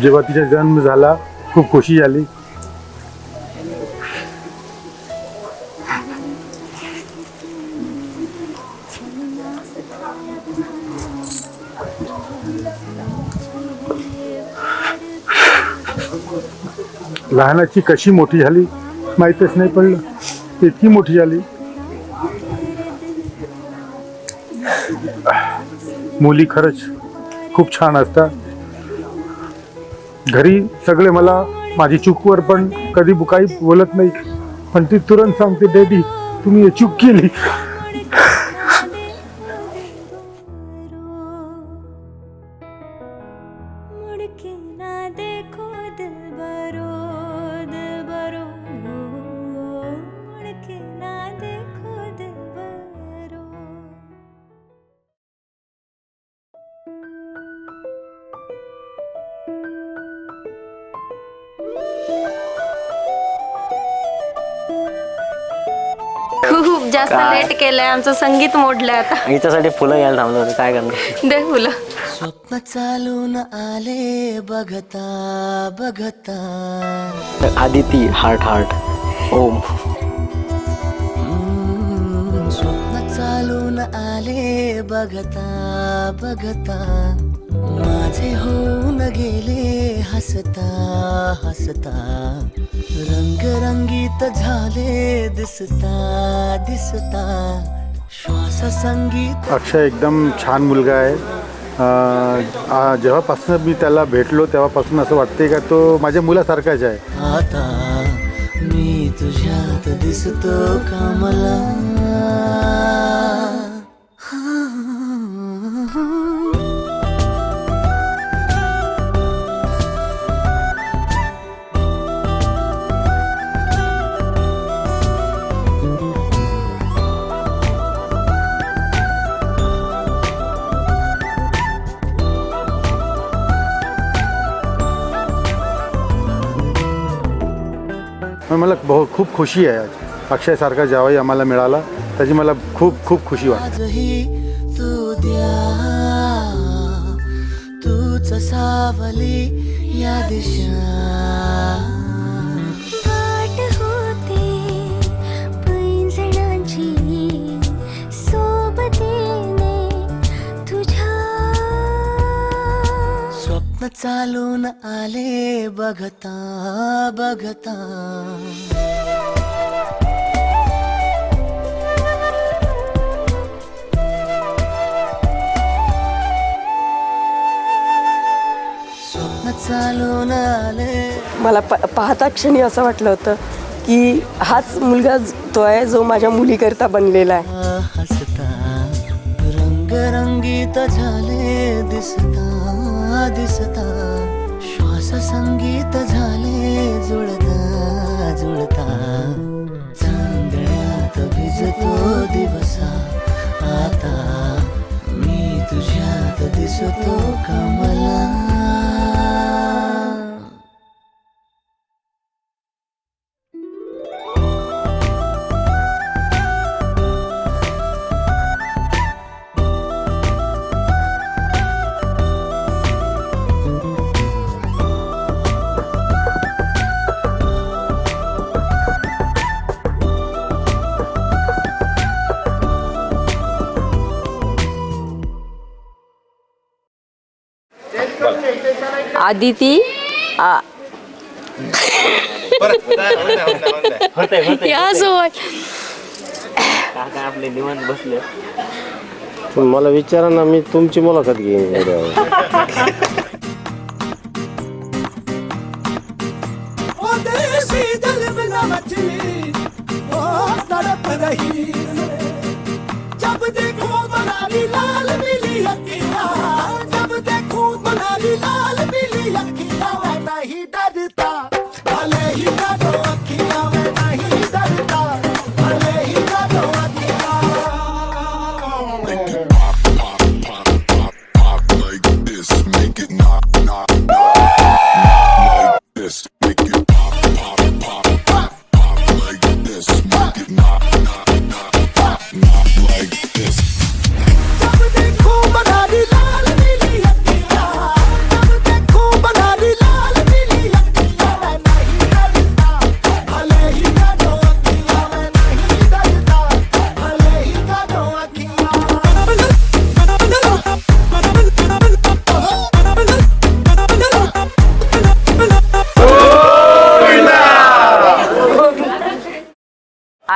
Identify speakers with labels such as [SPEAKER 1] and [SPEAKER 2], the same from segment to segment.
[SPEAKER 1] जेव्हा तिचा जन्म झाला खूप खुशी झाली. लहानाची कशी मोठी झाली माहीतच नाही पडलं, इतकी मोठी झाली. मुली खरंच खूप छान असतात. घरी सगळे मला माझी चूकवर पण कधी काही बोलत नाही, पण ती तुरंत सांगते, डॅडी तुम्ही हे चूक केली.
[SPEAKER 2] खूप जास्त लेट केलंय, आमचं संगीत मोडलंय आता.
[SPEAKER 3] हिच्यासाठी फुलं घ्यायला थांबलो होतो, काय करणार.
[SPEAKER 2] दे फुलं.
[SPEAKER 4] स्वप्न चालून आले बघता बघता.
[SPEAKER 3] आदिती हार्ट हार्ट ओम.
[SPEAKER 4] स्वप्न चालून आले बघता बघता. माझे होऊन गेले हसता हसता. रंगरंगीत झाले दिसता दिसता. श्वास संगीत.
[SPEAKER 1] अक्षय एकदम छान मुलगा आहे. जेव्हापासून मी त्याला भेटलो तेव्हापासून असं वाटते का तो माझ्या मुलासारखाच आहे.
[SPEAKER 4] आता मी तुझ्यात दिसतो का मला.
[SPEAKER 1] मला खूप खुशी आहे आज. अक्षयसारखा जावई आम्हाला मिळाला, त्याची मला खूप खूप खुशी वाटते.
[SPEAKER 4] आजही तू द्या तूच सावली या दिशा.
[SPEAKER 5] वाट होती पैंजणाची सोबतीने तुझ्या.
[SPEAKER 4] स्वप्न चालून आले बघता बघता. स्वप्न चालून आले.
[SPEAKER 6] मला पाहता क्षणी असं वाटलं होतं की हाच मुलगा तो आहे जो माझ्या मुलीकरता बनलेला आहे.
[SPEAKER 4] हसता रंगरंगीत झाले दिसता दिसता. श्वास संगीत झाले जुळता जुळता. चांदण्यात भिजतो दिवसा. आता मी तुझ्यात दिसतो का मला.
[SPEAKER 2] आदिती या सोबत
[SPEAKER 3] आपले निवांत बसले.
[SPEAKER 7] मला विचारा ना, मी तुमची मुलाखत घेईन.
[SPEAKER 4] जब देखो बनाली लाल पीली अखियाँ. जब देखो बनाली लाल पीली अखियाँ. मैं नहीं डरता भले ही डरो अखियाँ. मैं नहीं डरता भले ही डरो अखियाँ.
[SPEAKER 8] Pop like this, make it knock knock like this, make it pop like this, make it knock knock like this.
[SPEAKER 4] जब देखो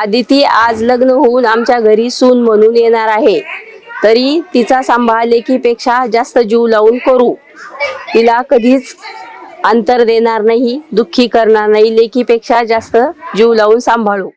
[SPEAKER 2] आदिती आज लग्न होऊन आमच्या घरी सून म्हणून येणार आहे. तरी तिचा सांभाळ लेकीपेक्षा जास्त जीव लावून करू. तिला कधीच अंतर देणार नाही, दुःखी करणार नाही. लेकीपेक्षा जास्त जीव लावून सांभाळू.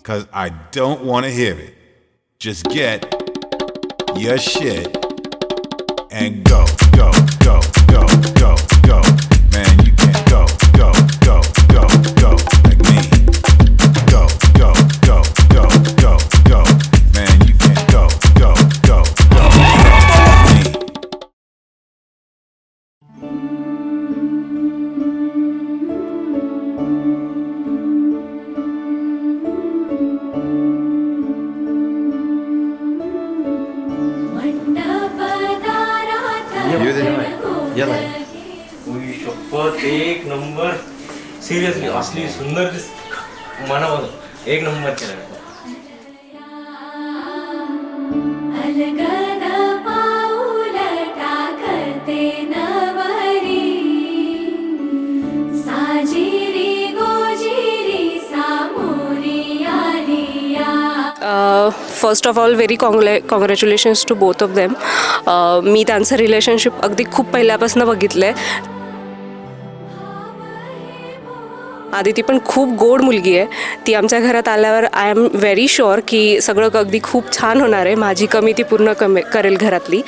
[SPEAKER 8] Cause I don't want to hear it. Just get your shit and go, go, go, go, go, go. Man, you can't go, go, go, go, go like me. Go, go, go, go, go, go. Man, you can't go, go, go, go, go like me.
[SPEAKER 3] एक नंबर seriously असली सुंदर मनावर एक नंबर केला.
[SPEAKER 9] First of all very congratulations to both of them. मी त्यांचं रिलेशनशिप अगदी खूप पहिल्यापासून बघितलं आहे. आदिती पण खूप गोड मुलगी आहे. ती आमच्या घरात आल्यावर आय एम व्हेरी शुअर की सगळं अगदी खूप छान होणार आहे. माझी कमी ती पूर्ण करेल घरातली.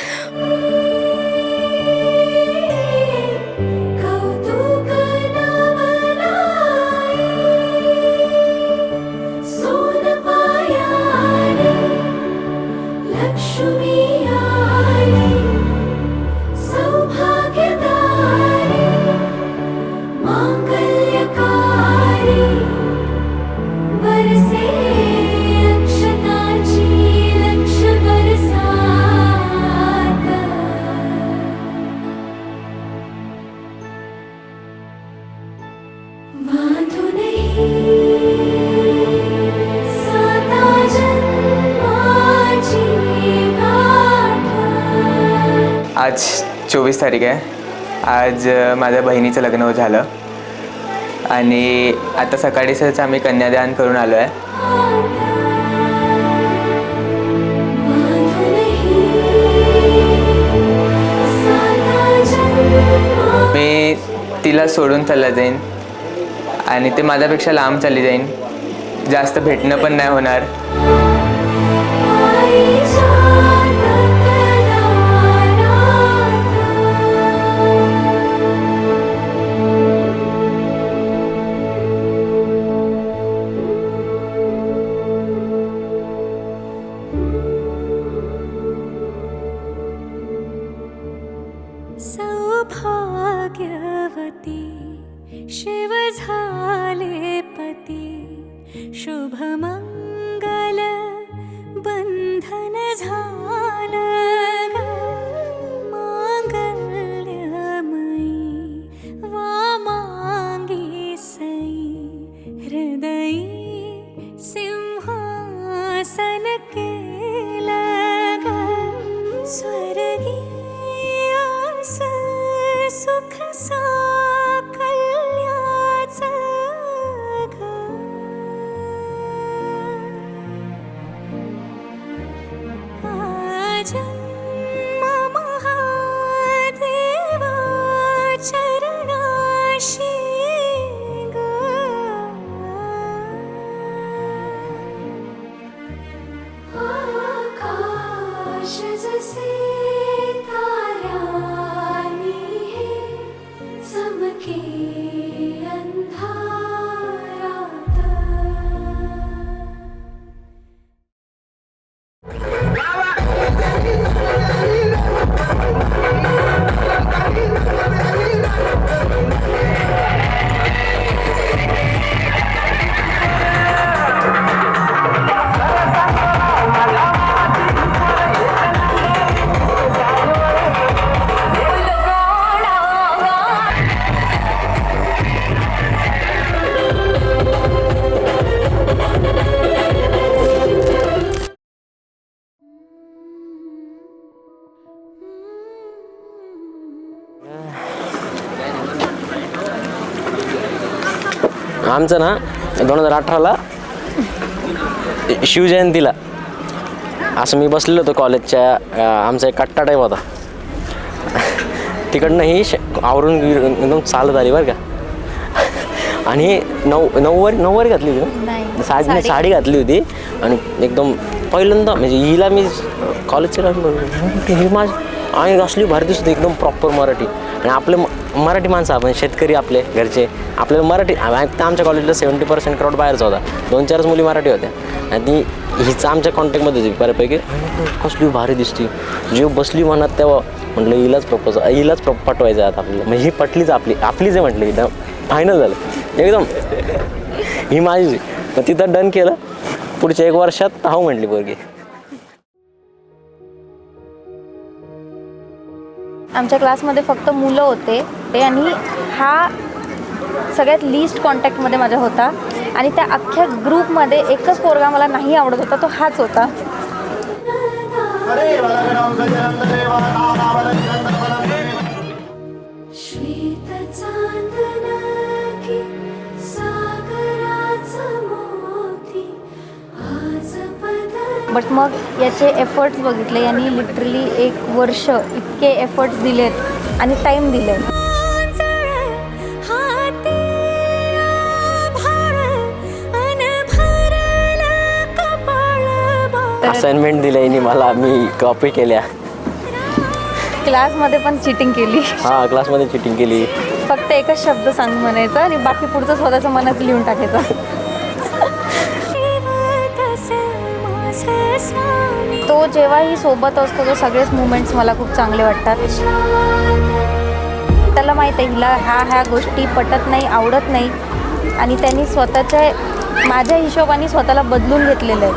[SPEAKER 10] आज 24 तारीख आहे. आज माझ्या बहिणीचं लग्न झालं आणि आता सकाळीच आम्ही कन्यादान करून आलो आहे. मी तिला सोडून चालला जाईन आणि ते माझ्यापेक्षा लांब चालली जाईन. जास्त भेटणं पण नाही होणार.
[SPEAKER 5] सौभाग्यवती शिव झाले पती शुभमंगल बंधन झालं मांगल्यमयी वा मांगी सई हृदयी सिंहासन केलं स्वर्गी सुख साकल्याचं जन्म महादेवाच्या जसे ताऱ्याने हे चमके अंधारात.
[SPEAKER 11] आमचं ना 2018ला शिवजयंतीला असं मी बसलेलो होतो कॉलेजच्या, आमचा एक कट्टा टाईप होता, तिकडनं ही आवरून एकदम चालत आली बरं का. आणि नऊवारी घातली होती ना, साडी घातली होती. आणि एकदम पहिल्यांदा म्हणजे हिला मी कॉलेजच्या हे माझं आणि असली भारी दिसते एकदम प्रॉपर मराठी. आणि आपले मराठी माणसं, आपण शेतकरी आपले घरचे, आपल्याला मराठी. आमच्या कॉलेजला 70% क्राऊड बाहेरचा होता, 2-4 मुली मराठी होत्या. आणि हिचं आमच्या कॉन्टॅक्टमध्ये होती बऱ्यापैकी. कसली भारी दिसती, जेव्हा बसली म्हणत तेव्हा म्हटलं हिलाच पटवायचं आता आपल्याला. म्हणजे ही पटलीच आपलीच आहे म्हटलं, एकदम फायनल झालं एकदम, ही माझीच. मग तिथं डन केलं. पुढच्या 1 वर्षात हो म्हटली पोरगी.
[SPEAKER 12] आमच्या क्लासमध्ये फक्त मुलं होते आणि हा सगळ्यात लीस्ट कॉन्टॅक्टमध्ये माझा होता. आणि त्या अख्ख्या ग्रुपमध्ये एकच पोरगा मला नाही आवडत होता, तो हाच होता.
[SPEAKER 5] श्वेत चांदन की सागराचं मोती आज
[SPEAKER 12] बट मग याचे एफर्ट्स बघितले, यांनी लिटरली 1 वर्ष इतके एफर्ट्स दिलेत आणि टाईम दिले.
[SPEAKER 11] असाइनमेंट दिल्या मला, मी कॉपी केल्या.
[SPEAKER 12] क्लासमध्ये पण चिटिंग केली.
[SPEAKER 11] हां, क्लासमध्ये चिटिंग केली.
[SPEAKER 12] फक्त एकच शब्द सांग म्हणायचा आणि बाकी पुढचं स्वतःचं मनात लिहून टाकायचं. तो जेव्हाही सोबत असतो तो सगळेच मुमेंट्स मला खूप चांगले वाटतात. त्याला माहीत आहे हिला ह्या गोष्टी पटत नाही, आवडत नाही. आणि त्यांनी माझ्या हिशोबाने स्वतःला बदलून घेतलेलं आहे.